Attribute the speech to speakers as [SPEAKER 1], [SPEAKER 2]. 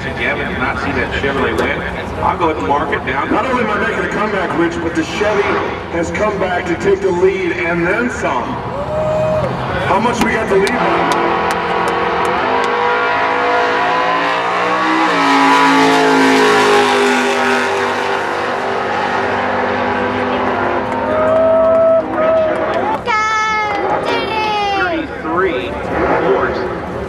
[SPEAKER 1] chance at Gavin to not see that Chevrolet win. I'll go ahead and mark it down.
[SPEAKER 2] Not only am I making a comeback, Rich, but the Chevy has come back to take the lead and then some. How much we got the lead on?
[SPEAKER 1] Horse.